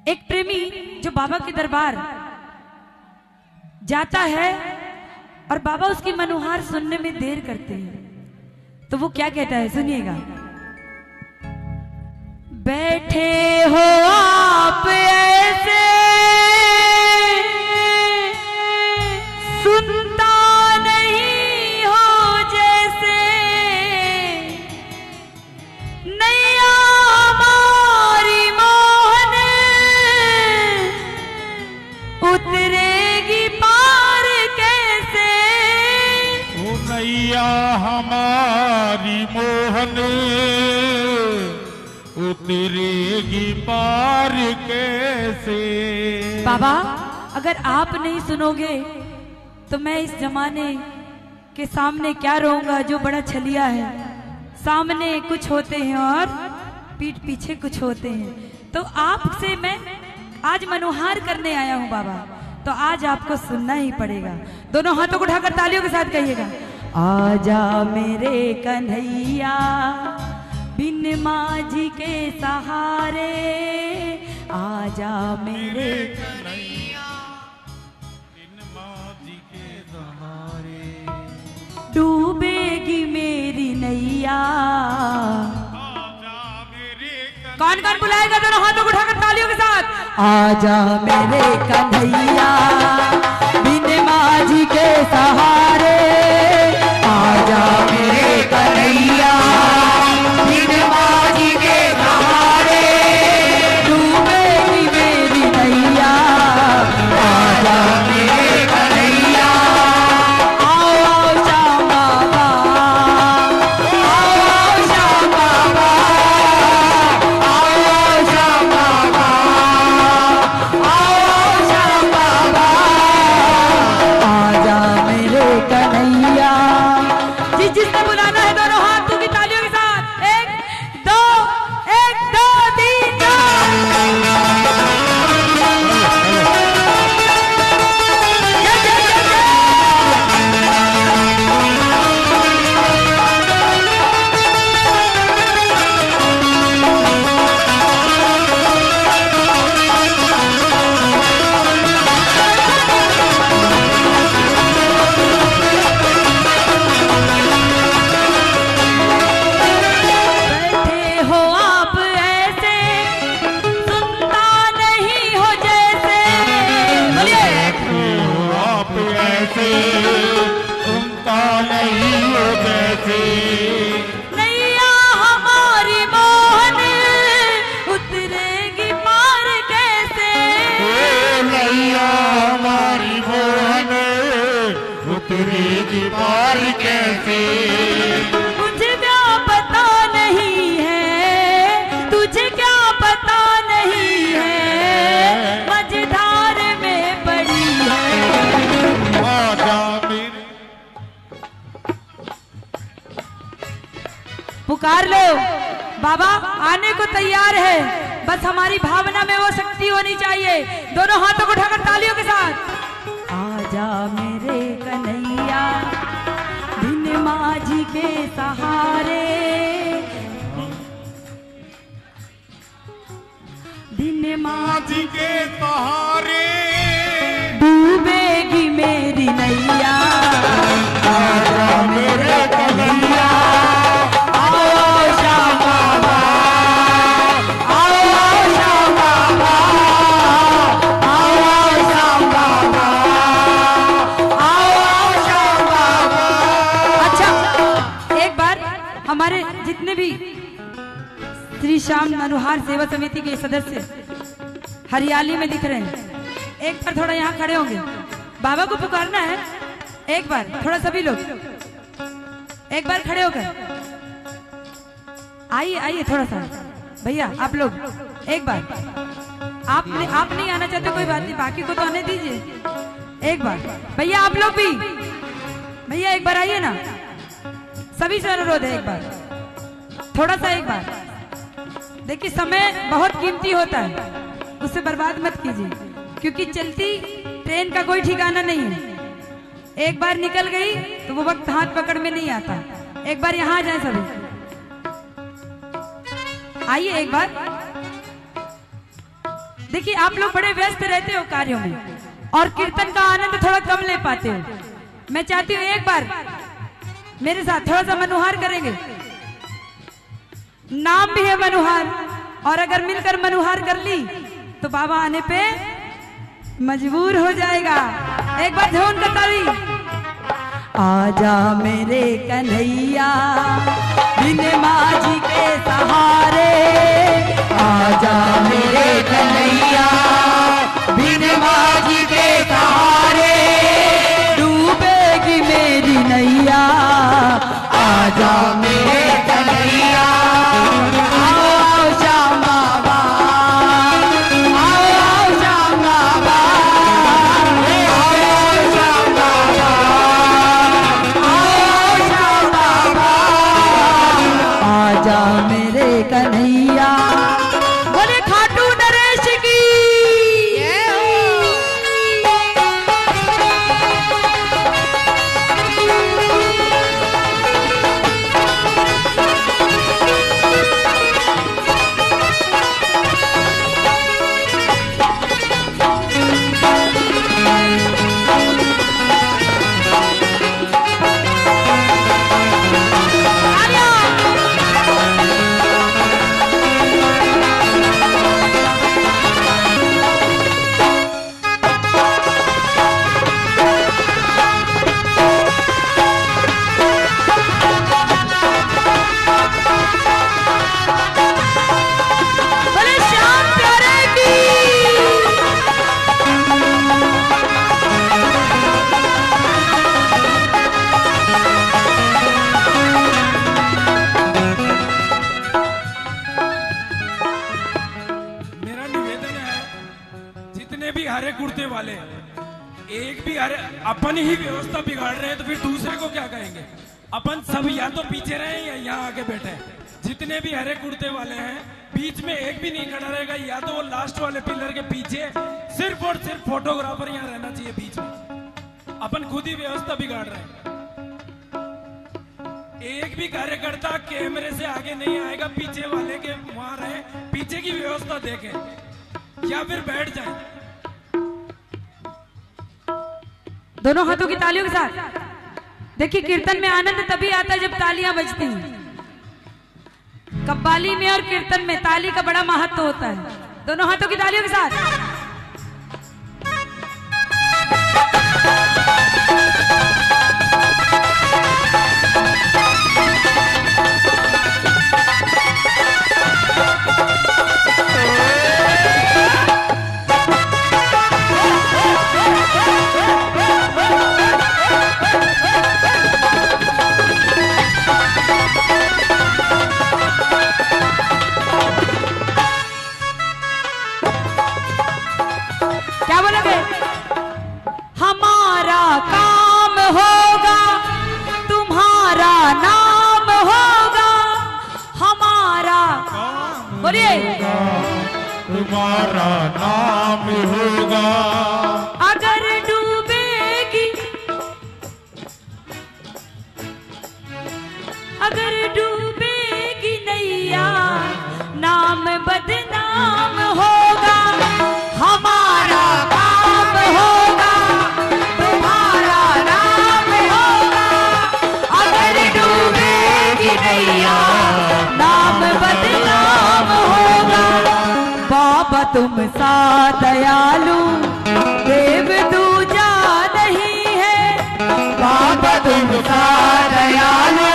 एक प्रेमी जो बाबा के दरबार जाता है और बाबा उसकी मनोहार सुनने में देर करते हैं, तो वो क्या कहता है, सुनिएगा। बैठे हो आप ऐसे सुनता नहीं हो जैसे, नैया हमारी मोहन उतरेगी पार कैसे। ओ नैया हमारी मोहन उतरेगी पार कैसे। बाबा अगर आप नहीं सुनोगे तो मैं इस जमाने के सामने क्या रहूंगा जो बड़ा छलिया है। सामने कुछ होते हैं और पीठ पीछे कुछ होते हैं। तो आपसे मैं आज मनोहार करने आया हूं बाबा, तो आज आपको सुनना ही पड़ेगा। दोनों हाथों को उठाकर तालियों के साथ कहिएगा। आजा मेरे कन्हैया बिन माझी के सहारे, आजा मेरे कन्हैया बिन माझी के सहारे, डूबेगी मेरी नैया। आजा मेरे कौन कौन बुलाएगा, दोनों हाथों को उठाकर तालियों के साथ। आजा मेरे कन्हैया बिन माझी के सहारे, आजा मेरे कन्हैया बिन माझी के सहारे, डूबेगी मेरी नैया। आजा मेरे कन्हैया, आओ श्याम बाबा, आओ श्याम बाबा, आओ श्याम बाबा, आओ श्याम बाबा, आजा मेरे कन्हैया। जिसने बुलाना है दोनों हाथों की तालियों के साथ, एक दो 3 सुनता नहीं हो जैसे, नैया हमारी मोहन उतरेगी पार कैसे। ओ नैया हमारी मोहन उतरेगी पार कैसे। मुझे क्या पता नहीं है, तुझे क्या पता नहीं है, मझधार में पड़ी है। आजा मेरे पुकार लो, बाबा आने को तैयार है, बस हमारी भावना में वो शक्ति होनी चाहिए। दोनों हाथों को उठाकर तालियों के साथ। आजा मेरे कन्हैया बिन माझी के सहारे, बिन माझी के सहारे, डूबेगी मेरी नैया। आजा मेरे कन्हैया, हमारे जितने भी श्री श्याम मनोहार सेवा समिति के सदस्य हरियाली में दिख रहे हैं, एक बार थोड़ा यहाँ खड़े होंगे, बाबा को पुकारना है। एक बार थोड़ा सभी लोग एक बार खड़े होकर आइए, आइए थोड़ा सा भैया आप लोग एक बार। आप नहीं आना चाहते कोई बात नहीं, बाकी को तो आने दीजिए। एक बार भैया आप लोग भी, भैया एक बार आइए ना, सभी से अनुरोध है एक बार थोड़ा सा। एक बार देखिए समय बहुत कीमती होता है, उसे बर्बाद मत कीजिए, क्योंकि चलती ट्रेन का कोई ठिकाना नहीं है। एक बार निकल गई तो वो वक्त हाथ पकड़ में नहीं आता। एक बार यहाँ आ जाए सभी, आइए एक बार। देखिए आप लोग बड़े व्यस्त रहते हो कार्यों में और कीर्तन का आनंद थोड़ा कम ले पाते हो। मैं चाहती हूँ एक बार मेरे साथ थोड़ा सा मनुहार करेंगे। नाम भी है मनुहार, और अगर मिलकर मनुहार कर ली तो बाबा आने पे मजबूर हो जाएगा। एक बार धुन का ताली। आजा मेरे कन्हैया बिन माझी के सहारे, आजा मेरे कन्हैया बिन माझी के सहारे, डूबेगी मेरी नैया, आजा मेरे कन्हैया। आओ श्याम बाबा, आओ श्याम बाबा, आओ श्याम बाबा, आओ श्याम बाबा, आजा मेरे कन्हैया। बोले खाटू नरेश की। हरे कुर्ते वाले एक भी हरे अपन ही व्यवस्था बिगाड़ रहे हैं तो फिर दूसरे को क्या कहेंगे। अपन सब या तो पीछे रहे या यहाँ आके बैठे हैं। जितने भी हरे कुर्ते वाले हैं बीच में एक भी नहीं खड़ा रहेगा, या तो वो लास्ट वाले पिलर के पीछे सिर्फ और सिर्फ फोटोग्राफर यहाँ रहना चाहिए बीच में। अपन खुद ही व्यवस्था बिगाड़ रहे हैं। एक भी कार्यकर्ता कैमरे से आगे नहीं आएगा, पीछे वाले के वहां रहे, पीछे की व्यवस्था देखें या फिर बैठ जाए। दोनों हाथों की तालियों के साथ। देखिए कीर्तन में आनंद तभी आता है जब तालियां बजती हैं। कव्वाली में और कीर्तन में ताली का बड़ा महत्व होता है। दोनों हाथों की तालियों के साथ। क्या बोलोगे? हमारा काम होगा, तुम्हारा नाम होगा, हमारा बोलिए तुम्हारा नाम होगा। अगर डूबेगी, अगर डूबेगी नैया, नाम बदनाम होगा। हमारा काम होगा, तुम्हारा नाम होगा, अगर डूबेगी नैया, नाम बदनाम होगा। बाबा तुम सा दयालु देव दूजा नहीं है, बाबा तुम सा दयालु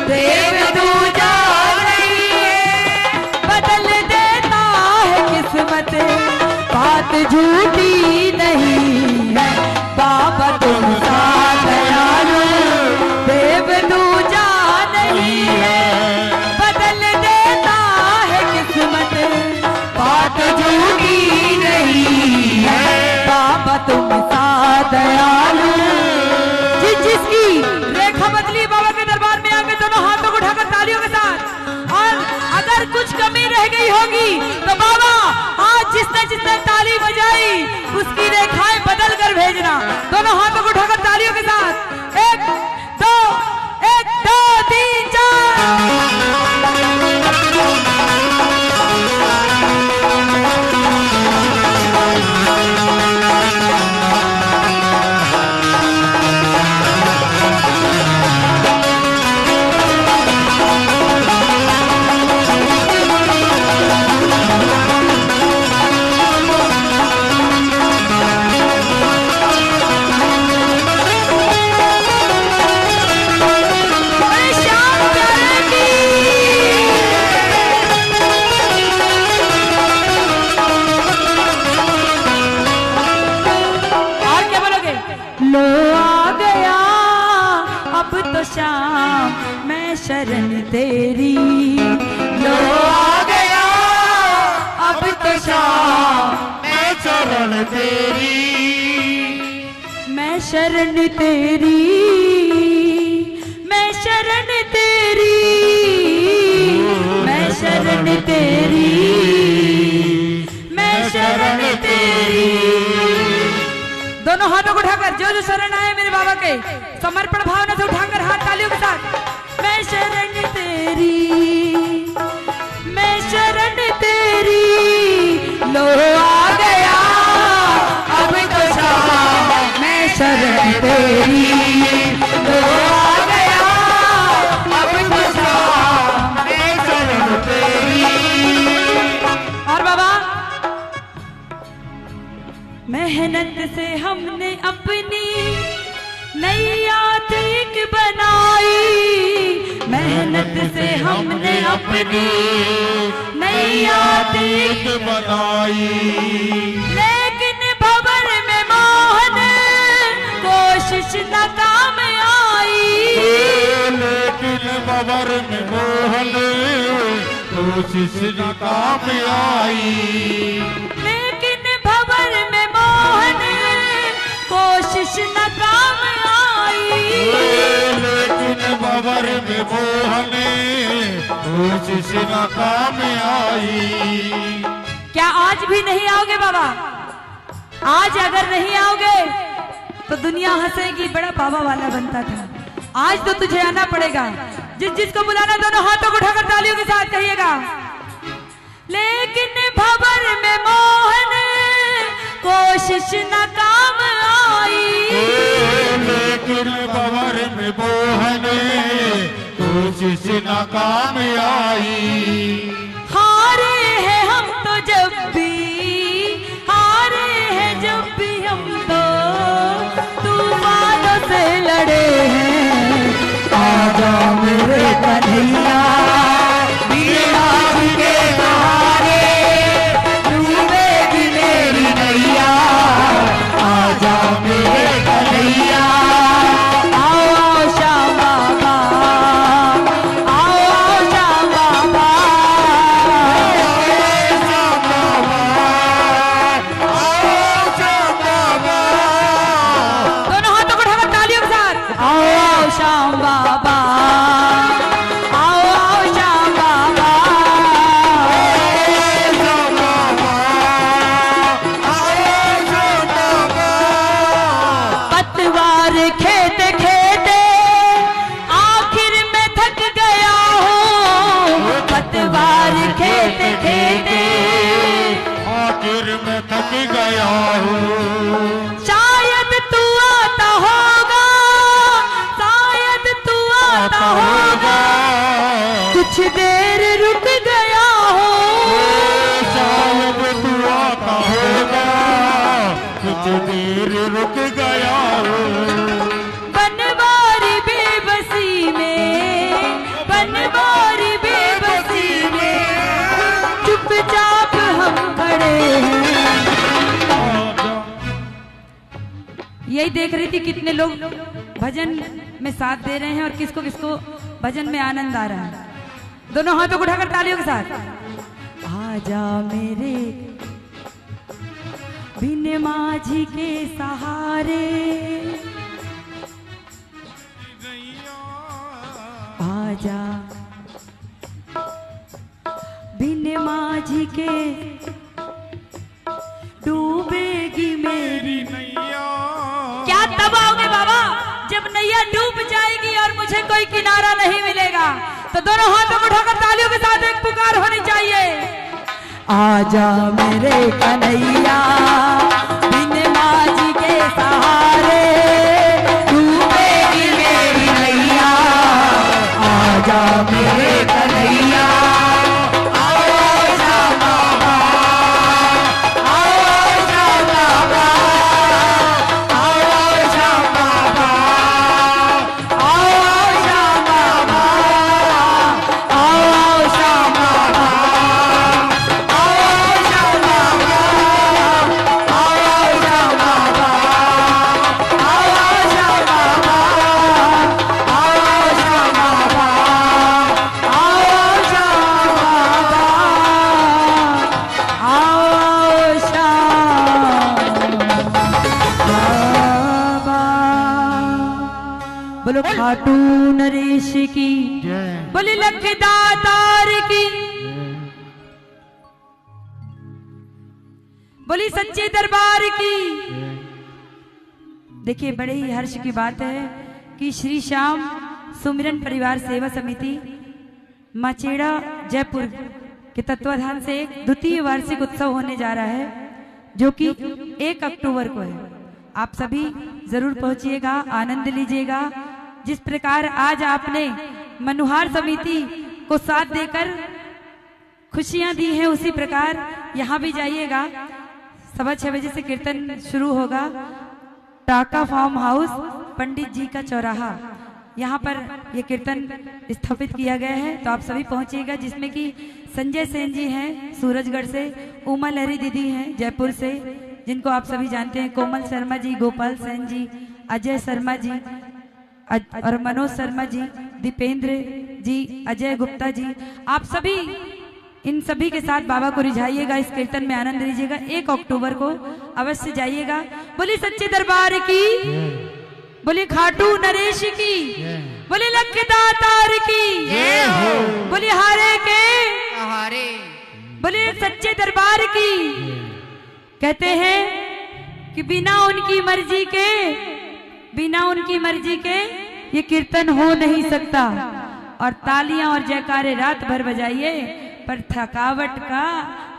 देव दूजा नहीं है। बदल देता है किस्मत, बात झूठी नहीं है। बाबा तुम सा दयालु देव दूजा नहीं है। बदल देता है किस्मत, बात झूठी नहीं है। बाबा तुम सा दयालु। जिसकी रेखा बदली बाबा के दरबार में आके दोनों हाथों को उठाकर तालियों के साथ। और अगर कुछ कमी रह गई होगी तो बाबा आज जिसने जिसने ताली बजाई उसकी रेखाएं बदल कर भेजना। दोनों हाथों को उठाकर तालियों के साथ। एक दो 3 4। शरण तेरी, मैं शरण तेरी, मैं शरण तेरी, मैं शरण तेरी, मैं शरण तेरी। दोनों हाथों को उठाकर जो जो शरण आए मेरे बाबा के समर्पण भावना से उठाकर हाथ तालियों के साथ। मैं शरण तेरी, मैं शरण तेरी, लो आ गया अब तो शाम। मैं शरण तेरी, लो आ गया अब तो शाम। मैं शरण तेरी। और बाबा मेहनत से हमने अपनी नैया ठीक बनाई, मेहनत से हमने अपनी नैया ठीक बनाई, लेकिन भंवर में मोहन कोशिश नाकाम आई। लेकिन भंवर में मोहन कोशिश नाकाम आई, लेकिन भंवर में मोहन कोशिश नाकाम आई। लेकिन भंवर में मोहन कोशिश नाकाम आई। क्या आज भी नहीं आओगे बाबा? आज अगर नहीं आओगे तो दुनिया हंसेगी, बड़ा बाबा वाला बनता था। आज तो तुझे आना पड़ेगा। जिस जिसको बुलाना दोनों हाथों को उठाकर तालियों के साथ कहिएगा। लेकिन भंवर में मोहन कोशिश नाकाम आई, लेकिन भंवर में मोहन कोशिश नाकाम आई। हारे हैं हम तो जब भी, हारे हैं जब भी हम तो तूफानों से लड़े हैं। आजा मेरे कन्हैया बीना के सहारे डूबेगी मेरी नैया। आजा मेरे कन्हैया, आओ आओ श्याम बाबा, आओ आओ श्याम बाबा। दोनों हाथों को उठाकर तालियों के साथ आओ आओ श्याम बाबा, आओ आओ श्याम बाबा। पतवार खेते खेते आखिर में थक गया हूँ। पतवार खेते खेते आखिर में थक गया हूँ। शायद तू आता होगा, शायद तू आता होगा, कुछ देर रुक गया हो। शायद तू आता होगा, कुछ देर रुक गया हो। बनवारी बेबसी में, बनवारी बेबसी में चुपचाप हम खड़े हैं। यही देख रही थी कितने लोग भजन में साथ दे रहे हैं और किसको किसको भजन में आनंद आ रहा है। दोनों हाथों को उठाकर तालियों के साथ। आजा मेरे बिन माझी के सहारे, आजा बिन माझी के डूबेगी मेरी नैया। क्या तब आओगे बाबा जब नैया डूब जाएगी और मुझे कोई किनारा नहीं मिलेगा? तो दोनों हाथों को उठाकर तालियों के साथ एक पुकार होनी चाहिए। आजा मेरे कन्हैया बिन माझी के सहारे डूबेगी मेरी नैया। आजा मेरे कन्हैया, खाटू नरेश की, जय बोले लख दातार की, बोली सच्चे दरबार की। देखिए बड़े ही हर्ष की बात है कि श्री श्याम सुमिरन परिवार सेवा समिति माचेड़ा जयपुर के तत्वाधान से एक द्वितीय वार्षिक उत्सव होने जा रहा है, जो कि 1 अक्टूबर को है। आप सभी जरूर पहुंचिएगा, आनंद लीजिएगा। जिस प्रकार आज आपने मनुहार समिति को साथ देकर खुशियां दी हैं, उसी प्रकार यहाँ भी जाइएगा। 6:15 बजे से कीर्तन शुरू होगा। टाका फार्म हाउस, पंडित जी का चौराहा, यहाँ पर ये कीर्तन स्थापित किया गया है, तो आप सभी पहुंचिएगा। जिसमें कि संजय सेन जी हैं सूरजगढ़ से, उमा लहरी दीदी हैं जयपुर से, जिनको आप सभी जानते हैं, कोमल शर्मा जी, गोपाल सेन जी, अजय शर्मा जी और मनोज शर्मा जी, दीपेंद्र जी, अजय गुप्ता जी। आप सभी इन सभी के साथ बाबा को रिझाइएगा, इस कीर्तन में आनंद लीजिएगा। 1 अक्टूबर को अवश्य जाइएगा। बोली सच्चे दरबार की, बोले खाटू नरेश की, बोले लख दातार की, बोले हारे के हारे, बोले सच्चे दरबार की। कहते हैं कि बिना उनकी मर्जी के ये कीर्तन हो नहीं सकता। और तालियां और जयकारे रात भर बजाइए, पर थकावट का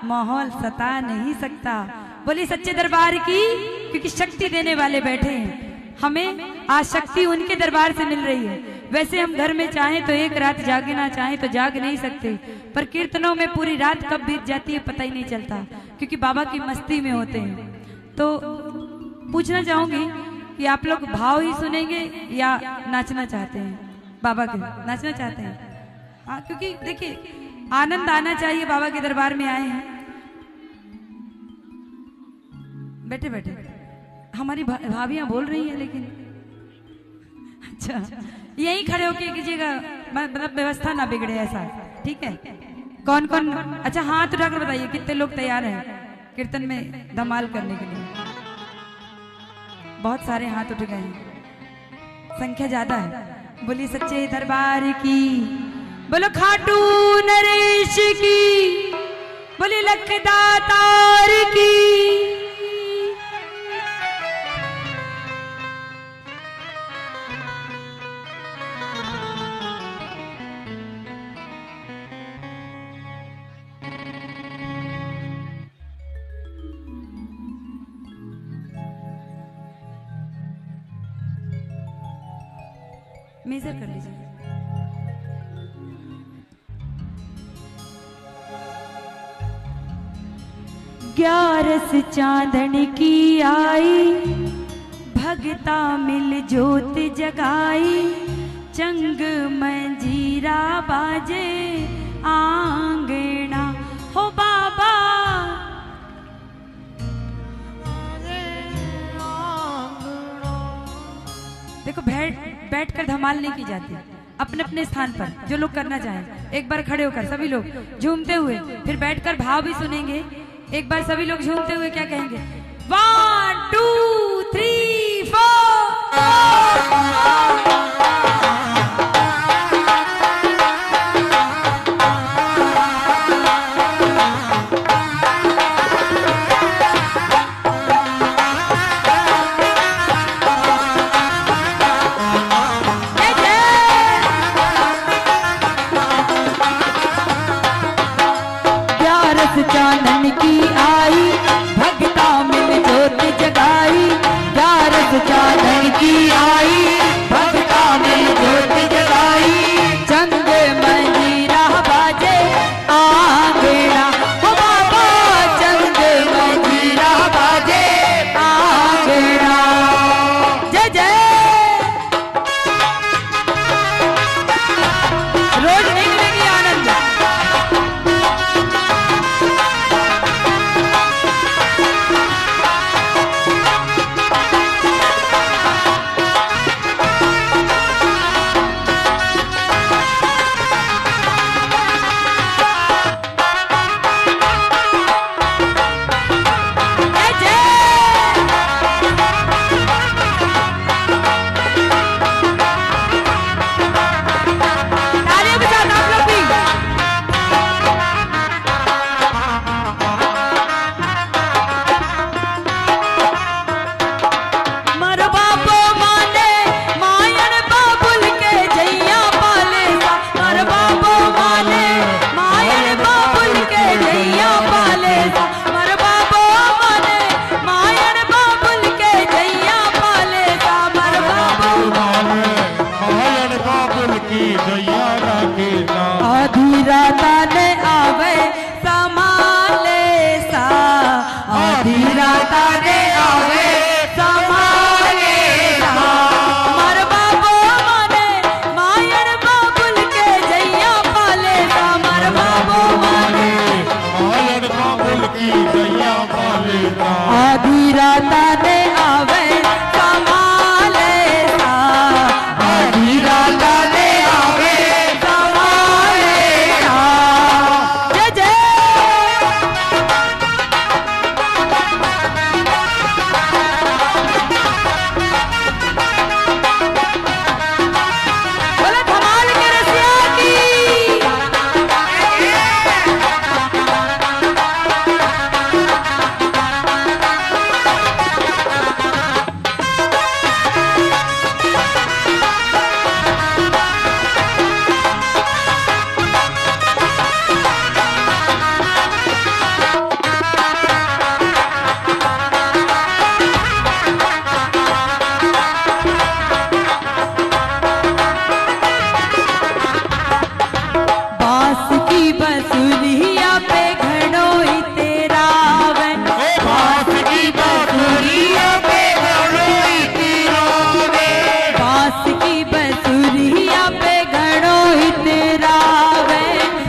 माहौल सता नहीं सकता। बोली सच्चे दरबार की, क्योंकि शक्ति देने वाले बैठे हैं। हमें आज शक्ति उनके दरबार से मिल रही है। वैसे हम घर में चाहें तो एक रात जागना चाहें तो जाग नहीं सकते, पर कीर्तनों में पूरी रात कब बीत जाती है पता ही नहीं चलता, क्योंकि बाबा की मस्ती में होते हैं। तो पूछना चाहूंगी कि आप लोग भाव ही सुनेंगे या नाचना चाहते हैं? बाबा के नाचना चाहते हैं? हाँ, क्योंकि देखिए आनंद आना चाहिए। बाबा के दरबार में आए हैं। बैठे बैठे हमारी भाभियां बोल रही हैं, लेकिन अच्छा यहीं खड़े होके कीजिएगा, मतलब व्यवस्था ना बिगड़े, ऐसा ठीक है? कौन कौन, अच्छा हाथ उठाकर बताइए कितने लोग तैयार हैं कीर्तन में धमाल करने के लिए? बहुत सारे हाथ उठ गए हैं, संख्या ज्यादा है। बोली सच्चे दरबार की, बोलो खाटू नरेश की, बोली लख दातार की। मेजर कर लीजिए। ग्यारस चांदन की आई, भगता मिल ज्योत जगाई, चंग मंजीरा बाजे आंगना हो बाबा। देखो बैठकर धमाल नहीं की जाती, अपने अपने स्थान पर जो लोग करना चाहें। एक बार खड़े होकर सभी लोग झूमते हुए, फिर बैठकर भाव भी सुनेंगे। एक बार सभी लोग झूमते हुए क्या कहेंगे? 1 2 3 4। चांदन की आई, भगता मिल ज्योत जगाई, ग्यारस चांदन की आई, भगता मिल ज्योत जगाई, चंग मंजीरा बाजे आंगना हो बाबा, चंग मंजीरा बाजे आंगना। जय जय। रोज नहीं मिलेगी आनंद। आधी रात ने आवे कमाले सा, आधी रात ने आवे कमाले सा। जय जय बोले धमाल के रसिया की। बांस की बंसुरिया पे घड़ो ही तेरा वे, बांस की बांसुरिया पे घड़ोई तेरा वे, बांस की बंसुरिया पे घड़ो ही तेरा वे।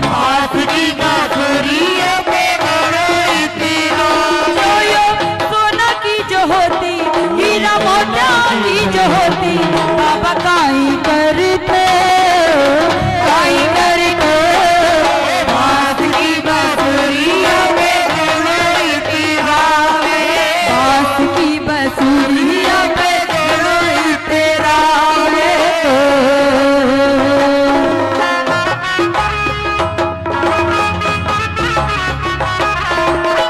बांस की बांसुरिया पे घड़ोई तेरा वे। यो सोना की जो होती, हीरा मोतिया की जो होती, बाबा काई करते, काई करते। बांस की बांसुरिया पे घड़ोई तेरा वे, बांस की बंसुरिया पे घड़ो ही तेरा वे।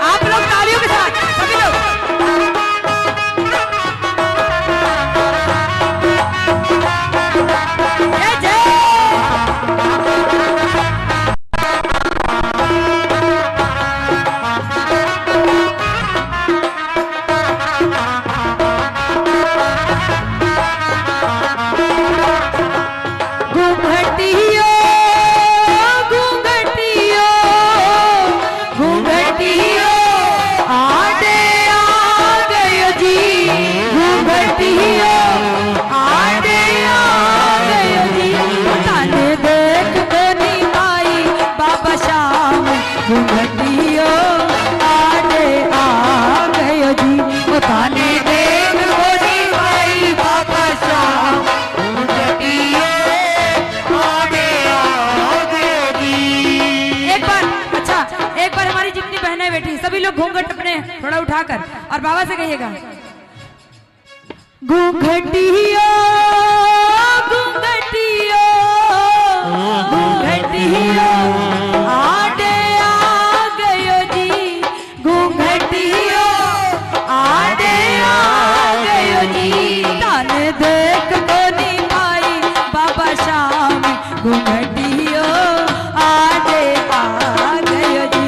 आप लोग तालियों के साथ सभी लोग। जय जय घूंघटियो घूंघटियो घूंघटियो आडे आ गयो जी, घूंघटियो आडे आ गयो जी। तने देख कोनी आई बाबा श्याम, घूंघटियो आडे आ गयो जी। तने देख कोनी आई बाबा श्याम। एक बार अच्छा, एक बार हमारी जितनी बहनें बैठी सभी लोग घूंघट अपने थोड़ा उठाकर और बाबा से कहिएगा, घूंघटियो घूंघटियो घूंघटियो आडे आ गयो जी, घूंघटियो आडे आ गयो जी। तन देख कोनी आई बाबा श्याम, घूंघटियो आडे आ गयो जी।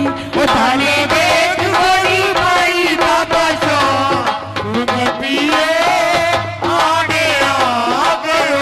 ताने देख कोनी आई बाबा श्याम, घूंघटियो आडे आ गयो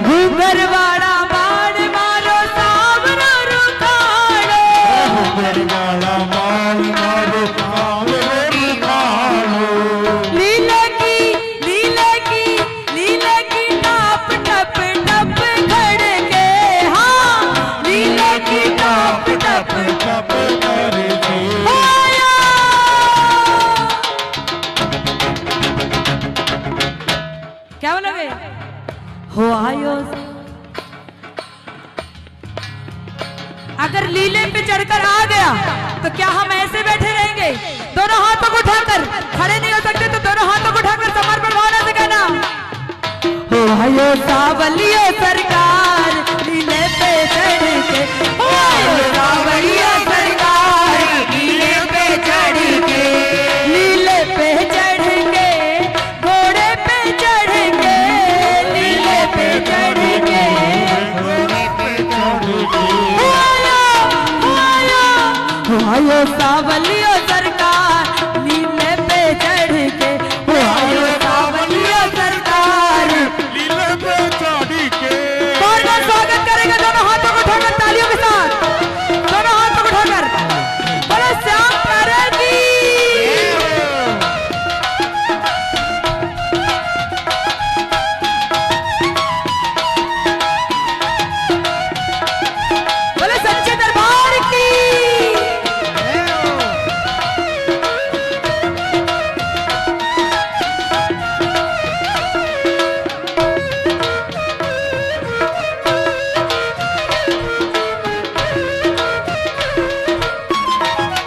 घुंघरवाड़ा बाण मारो सावरो रुखाड़ो लीला की टाप टप टप खड़के हाँ लीला की टाप टप आया क्या बोलोगे हो आयो अगर लीले पे चढ़कर आ गया तो क्या हम ऐसे बैठे रहेंगे? दोनों हाथों को उठाकर खड़े नहीं हो सकते तो दोनों हाथों को उठाकर समर्पण भावना से कहना हो आयो सावलियो सरकार लीले पे चढ़ के हो आयो सावलियो सरकार लीले पे चढ़ के लीले पे चढ़ के घोड़े पे चढ़ के लीले पे चढ़ के आयो सावलियो सरकार लीले पे चढ़ के आयो सावलियो सरकार कौन कौन स्वागत करेगा? दोनों हाथों को उठाकर तालियों के साथ दोनों हाथों को उठाकर बोलो श्याम प्यारे की बोलो सच्चे दरबार की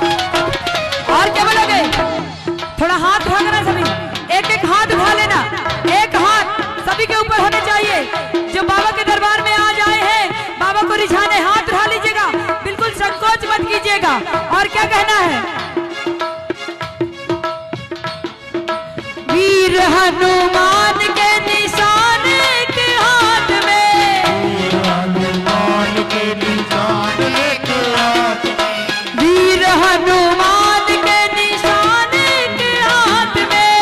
और क्या बोलोगे? थोड़ा हाथ उठा लेना सभी, एक एक हाथ उठा लेना, एक हाथ सभी के ऊपर होने चाहिए। जो बाबा के दरबार में आज आए हैं बाबा को रिझाने हाथ उठा लीजिएगा, बिल्कुल संकोच मत कीजिएगा। और क्या कहना है? वीर हनुमान के निशान के हाथ में वीर हनुमान के निशान के हाथ में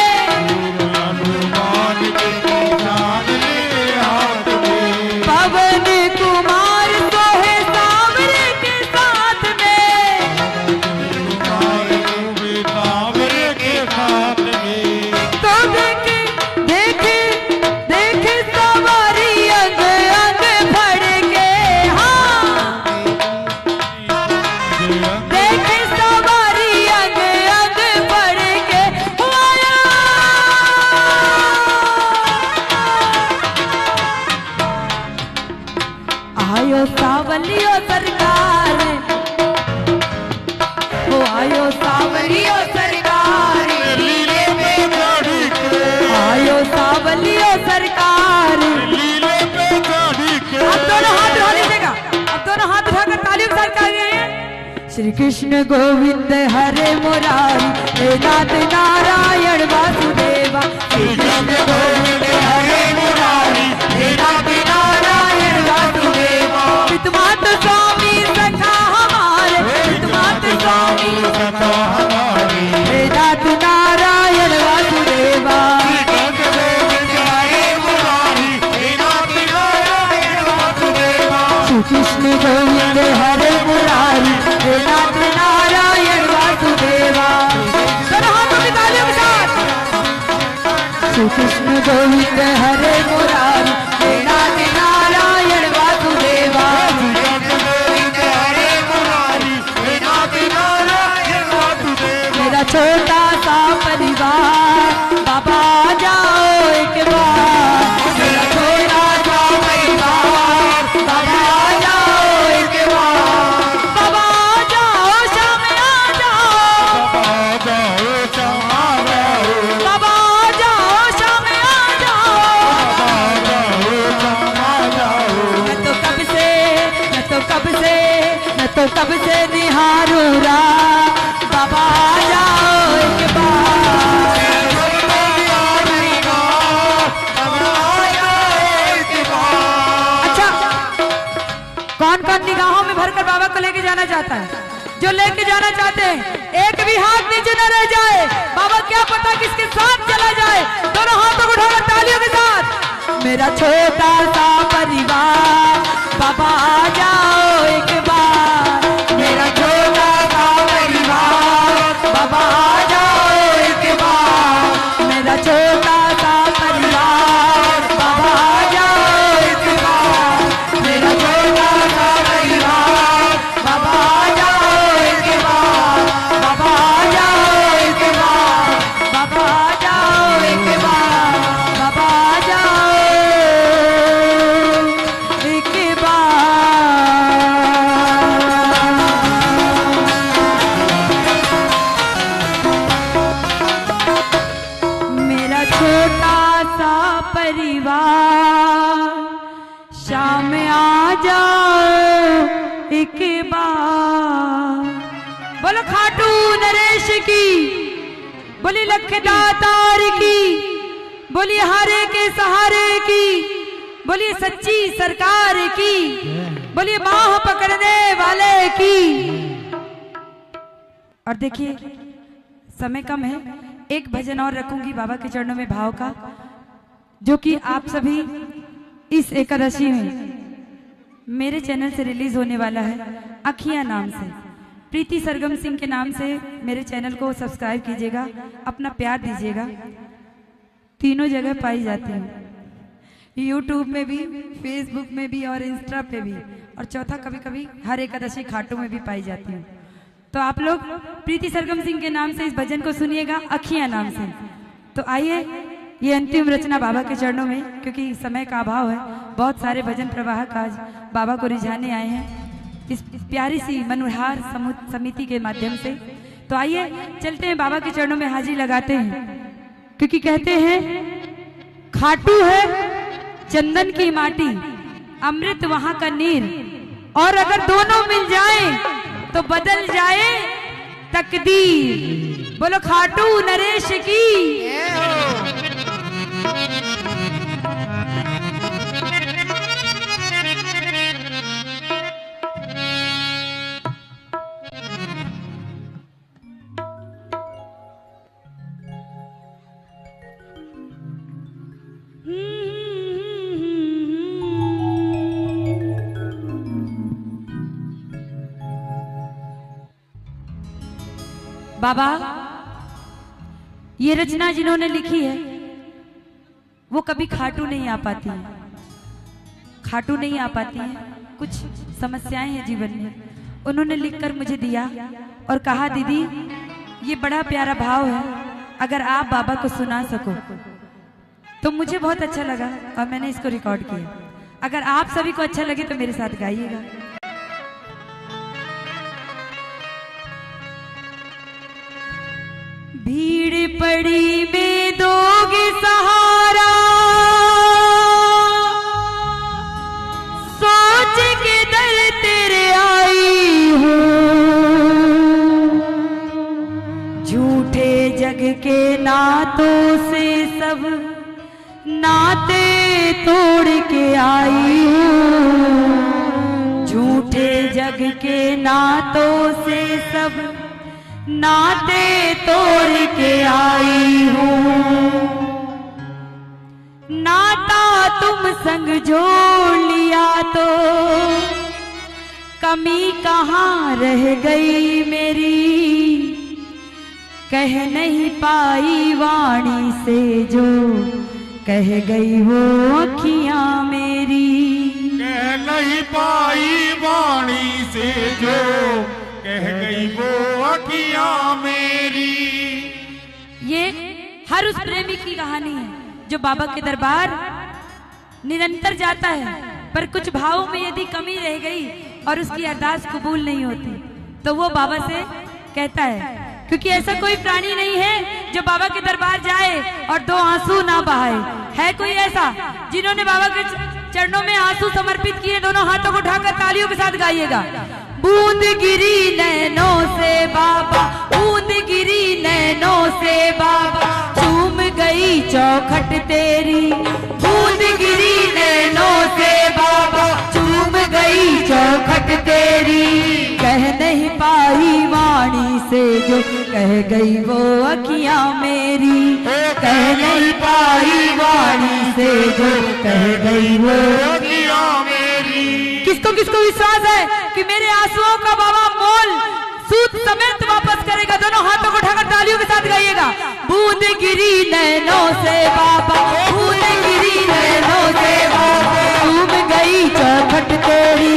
पवन कुमार सोहे सांवरे के साथ में तो देखे सवारी अंग अंग भर के हाँ देखे सवारी अंग अंग भर के आया आयो सावलियो सरकार हो आयो सावलियो सरकार आयो सावलियो सरकार अब दोनों हाथ उठा लीजिएगा, अब दोनों हाथ उठाकर तालियों के साथ कहिए श्री कृष्ण गोविंद हरे मुरारी हे नाथ नारायण वासुदेवा श्री कृष्ण गोविंद हरे मुरारी हे नाथ नारायण वासुदेवा पितमात स्वामी सखा हमारे पितमात स्वामी हे नाथ नारायण वासुदेवा श्री कृष्ण गोविंद हरे मुरारी हे नाथ नारायण वासुदेवा दोनों हाथों की तालियों के साथ श्री कृष्ण गोविंद हरे मुरारी हे नाथ नारायण वासुदेवा मेरा छोटा सा परिवार बाबा जाओ एक बार मेरा छोटा सा परिवार बाबा जाओ एक बार बाबा जाओ शाम आ जाओ बाबा जाओ शाम आ जाओ मैं तो कब से निहारूं रहा बाबा जाओ एक बार अच्छा कौन कौन निगाहों में भरकर बाबा को लेके जाना चाहता है? जो लेके जाना चाहते हैं एक भी हाथ नीचे न रह जाए। बाबा क्या पता किसके साथ चला जाए, मेरा छोटा सा परिवार, बाबा आ जाओ एक बार। मेरा छोटा सा परिवार, बाबा आ जाओ एक बार। मेरा छोटा सा परिवार, बाबा आ जाओ एक बार। मेरा छोटा सा परिवार, बाबा आ जाओ एक बार। बाबा आ जाओ एक बार। बाबा आ जाओ एक बार। बाबा आ जाओ एक बार। मेरा छोटा सा परिवार, शाम आ जाओ एक बार। बोलो खाटू नरेश की, बोली लखदातार की, बोलिए हारे के सहारे की, बोलिए सच्ची सरकार की, बोलिए बाह पकड़ने वाले की। और देखिए समय कम है, एक भजन और रखूंगी बाबा के चरणों में भाव का, जो कि आप सभी इस एकादशी में मेरे चैनल से रिलीज होने वाला है। अखियां नाम से प्रीति सरगम सिंह के नाम से मेरे चैनल को सब्सक्राइब कीजिएगा, अपना प्यार दीजिएगा। तीनों जगह पाई जाती हूँ, यूट्यूब में भी, फेसबुक में भी और इंस्टा पे भी, और चौथा कभी कभी हर एकादशी खाटू में भी पाई जाती हूँ। तो आप लोग प्रीति सरगम सिंह के नाम से इस भजन को सुनिएगा, अखियां नाम से। तो आइए, ये अंतिम रचना बाबा के चरणों में, क्योंकि समय का अभाव है, बहुत सारे भजन प्रवाहक आज बाबा को रिझाने आए हैं इस प्यारी सी मनोहार समिति के माध्यम से। तो आइए चलते हैं, बाबा के चरणों में हाजिरी लगाते हैं, क्योंकि कहते हैं खाटू है चंदन की माटी, अमृत वहां का नीर, और अगर दोनों मिल जाएं तो बदल जाए तकदीर। बोलो खाटू नरेश की। बाबा, ये रचना जिन्होंने लिखी है वो कभी खाटू नहीं आ पाती है, खाटू नहीं आ पाती है, कुछ समस्याएं हैं जीवन में। उन्होंने लिखकर मुझे दिया और कहा दीदी ये बड़ा प्यारा भाव है, अगर आप बाबा को सुना सको तो मुझे बहुत अच्छा लगा और मैंने इसको रिकॉर्ड किया। अगर आप सभी को अच्छा लगे तो मेरे साथ गाइएगा। भीड़ पड़ी में दोगे सहारा, सोच के दर तेरे आई हूँ, झूठे जग के नातों से सब नाते तोड़ के आई हूँ, झूठे जग के नातों से सब नाते तोड़ के आई हूँ। नाता तुम संग जोड़ लिया तो कमी कहाँ रह गई मेरी, कह नहीं पाई वाणी से जो कह गई वो अखियां मेरी, कह नहीं पाई वाणी से जो कह गई वो अखियां मेरी। ये हर उस प्रेमी की कहानी है जो बाबा के दरबार निरंतर जाता है, पर कुछ भावों में यदि कमी रह गई और उसकी अरदास कबूल नहीं होती तो वो बाबा से कहता है, क्योंकि ऐसा कोई प्राणी नहीं है जो बाबा के दरबार जाए और दो आंसू ना बहाए। है कोई ऐसा जिन्होंने बाबा के चरणों में आंसू समर्पित किए? दोनों हाथों को उठाकर तालियों के साथ गाइएगा। बूंद गिरी नैनों से बाबा, बूंद गिरी नैनों से बाबा, चूम गई चौखट तेरी, बूंद गिरी नैनों से बाबा, चूम गई चौखट तेरी, कह नहीं पाई वाणी से जो कह गई वो अखियां मेरी, कह नहीं पाई वाणी वाणी से जो कह गई वो अखियां मेरी। किसको किसको विश्वास है कि मेरे आंसुओं का बाबा मोल सूद समेत वापस करेगा? दोनों हाथों को उठाकर तालियों के साथ गाइएगा। बूंद गिरी नैनों से बाबा, बूंद गिरी नैनों से बाबा, चूम गई चौखट तेरी।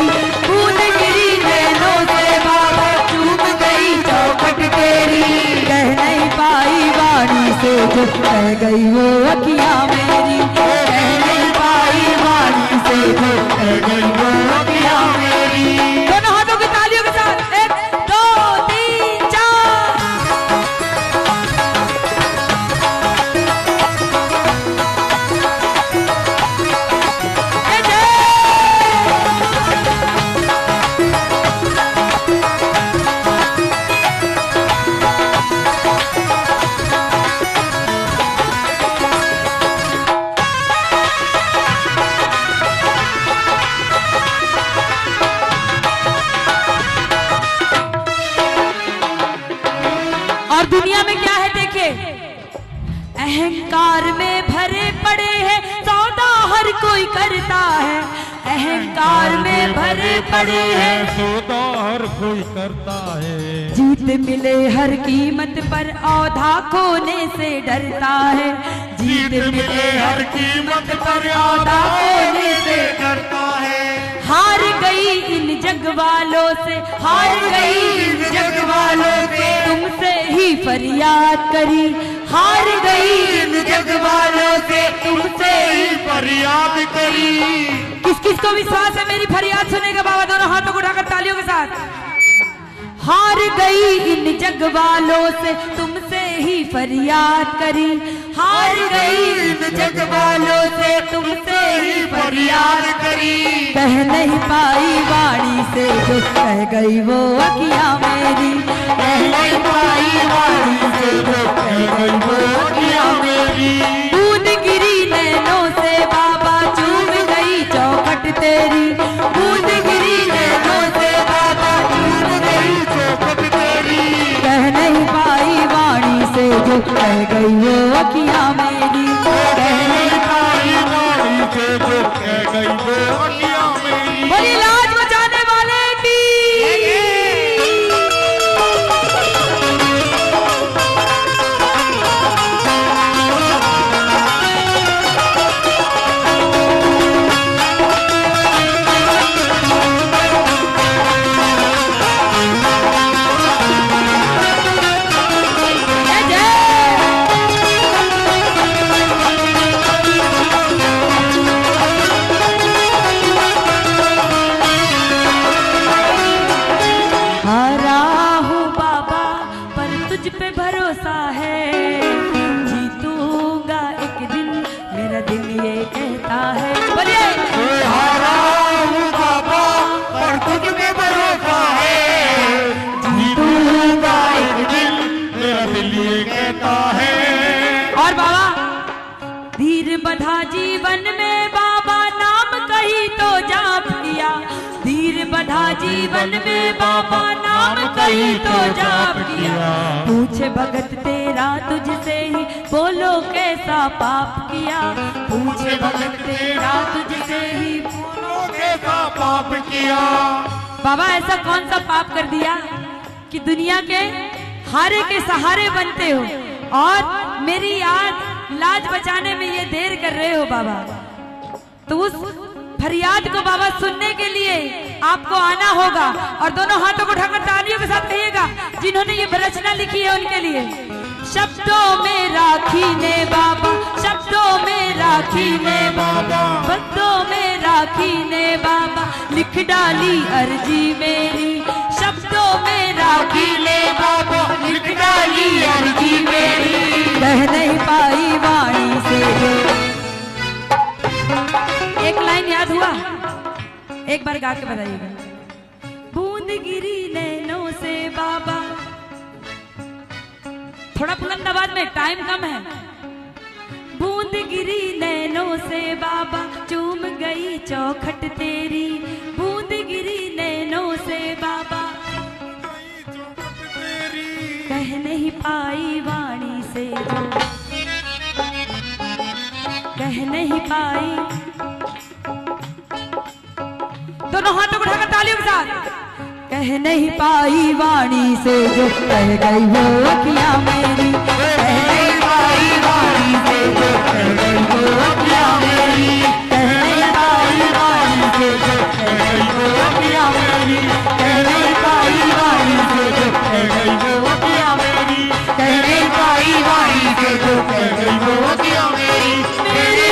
बूंद गिरी नैनों से बाबा, चूम गई चौखट तेरी। कह नहीं पाई वाणी से जो कह गई वो अखियां मेरी। कह नहीं पाई वाणी से जो कह गई वो अखियां मेरी। दोनों हाथों की तालियों के साथ 1 2 3 4। और दुनिया में क्या है देखे, अहंकार में भरे पड़े हैं, सौदा हर कोई करता है। अहंकार में भरे पड़े हैं, सौदा हर कोई करता है। जीत मिले हर कीमत पर, औधा खोने से डरता है। जीत मिले हर कीमत पर, औधा खोने से करता है। हार गई इन जग वालों से, हार गई इन जग वालों से, तुमसे ही फरियाद करी। हार गई इन जग वालों से, तुमसे ही फरियाद करी। किस किस को विश्वास है मेरी फरियाद सुनेगा बाबा? दोनों हाथों को उठाकर तालियों के साथ। हार गई इन जग वालों से, तुमसे ही फरियाद करी। हार गई इन जग वालों से, तुमसे ही फरियाद करी। कह नहीं पाई वाणी से जो कह गई वो अखियां मेरी। कह नहीं पाई वाणी से जो कह गई वो अखियां मेरी। बूंद गिरी नैनों से बाबा, चूम गई चौखट तेरी। बूंद गिरी नैनों से बाबा, चूम गई चौखट तेरी। कह नहीं पाई वाणी से जो कह गई वो अखियां मेरी। कह नहीं पाई वाणी से जो कह गई वो अखियां मेरी। बड़ी लाज बचाने वाले की हारा हूँ बाबा पर तुझ पे भरोसा है। जीतूंगा एक दिन, मेरा दिल ये कहता है। बोलिए हारा हूँ बाबा पर तुझ पे भरोसा है। जीतूंगा एक दिन, मेरा दिल ये कहता है। और बाबा धीर बधा जीवन में बाबा, नाम कही तो जाप किया। धीर बधा जीवन में बाबा, नाम कही तो जाप किया। पूछे भगत तेरा तुझसे ही, बोलो कैसा पाप किया। पूछे भगत तेरा तुझसे ही, बोलो कैसा पाप किया। बाबा ऐसा कौन सा पाप कर दिया कि दुनिया के हारे के सहारे बनते हो और मेरी लाज बचाने में ये देर कर रहे हो बाबा? तो उस फरियाद को बाबा सुनने के लिए आपको आना होगा। और दोनों हाथों को उठाकर तालियों के साथ कहिएगा जिन्होंने ये रचना लिखी है उनके लिए। शब्दों में राखी ने बाबा, शब्दों में राखी ने बाबा, शब्दों में राखी ने बाबा, लिख डाली अर्जी मेरी। शब्दों में राखी ने बाबा, लिख डाली अर्जी मेरी। कह नहीं पाई वाणी से जो। एक लाइन याद हुआ? एक बार गा के बताइएगा। बूंद गिरी नैनों से बाबा, थोड़ा बुलंद आवाज में, टाइम कम है। बूंद गिरी नैनों से बाबा, चूम गई चौखट तेरी। बूंद गिरी नैनों से बाबा, कह नहीं पाई वाणी से जो। कह नहीं पाई। दोनों हाथों को उठाकर तालियों के साथ। कह नहीं पाई वाणी से जो कह गई वो अखियां मेरी, कह नहीं पाई वाणी से जो कह गई वो अखियां मेरी, कह नहीं पाई वाणी से जो कह गई वो अखियां मेरी, कह नहीं पाई वाणी से जो कह गई वो अखियां मेरी, कह नहीं पाई वाणी से जो कह गई वो अखियां मेरी। मेरी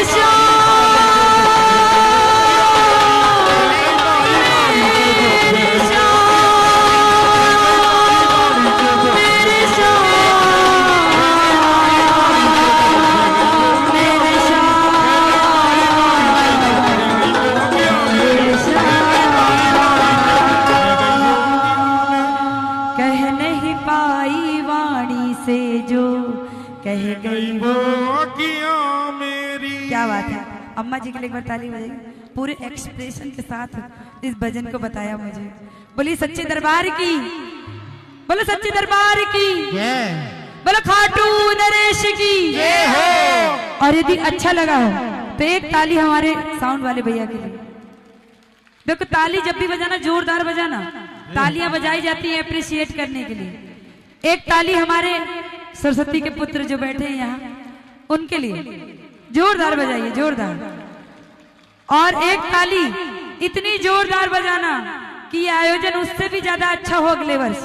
अम्मा जी के लिए एक बार ताली बजाइए। पूरे एक्सप्रेशन के साथ इस भजन को बताया मुझे। बोली सच्चे दरबार की, बोलो सच्चे दरबार की, बोलो खाटू नरेश की। और यदि अच्छा लगा हो तो एक ताली हमारे साउंड वाले भैया के लिए। देखो ताली जब भी बजाना जोरदार बजाना, तालियां बजाई जाती है अप्रिशिएट करने के लिए। एक ताली हमारे सरस्वती के पुत्र जो बैठे हैं यहाँ उनके लिए जोरदार बजाइए, जोरदार। और एक ताली इतनी जोरदार बजाना कि ये आयोजन उससे भी ज्यादा अच्छा हो अगले वर्ष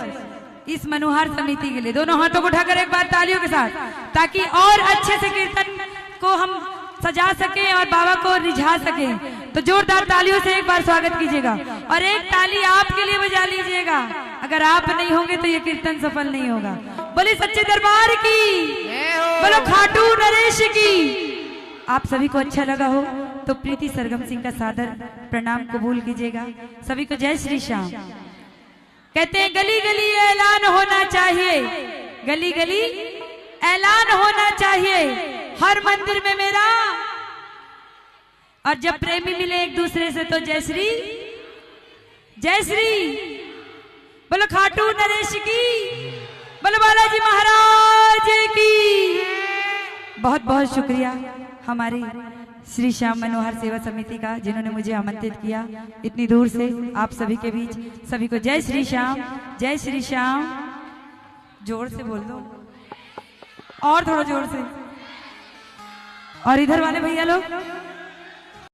इस मनोहर समिति के लिए। दोनों हाथों को उठाकर एक बार तालियों के साथ, ताकि और अच्छे से कीर्तन को हम सजा सके और बाबा को रिझा सके। तो जोरदार तालियों से एक बार स्वागत कीजिएगा। और एक ताली आपके लिए बजा लीजिएगा। अगर आप नहीं होंगे तो ये कीर्तन सफल नहीं होगा। बोले सच्चे दरबार की, बोलो खाटू नरेश की। आप सभी को अच्छा लगा हो तो प्रीति सरगम सिंह का सादर प्रणाम कबूल कीजिएगा। सभी को जय श्री श्याम। कहते हैं गली गली ऐलान होना चाहिए, गली गली ऐलान होना चाहिए हर मंदिर में मेरा। और जब प्रेमी मिले एक दूसरे से तो जय श्री, जय श्री। बोलो खाटू नरेश की, बोलो बालाजी महाराज की। बहुत बहुत शुक्रिया हमारी श्री श्याम मनोहर सेवा समिति का, जिन्होंने मुझे आमंत्रित किया इतनी दूर से आप सभी के बीच। सभी को जय श्री श्याम, जय श्री श्याम। जोर से बोल दो, और थोड़ा जोर से। और इधर वाले भैया लोग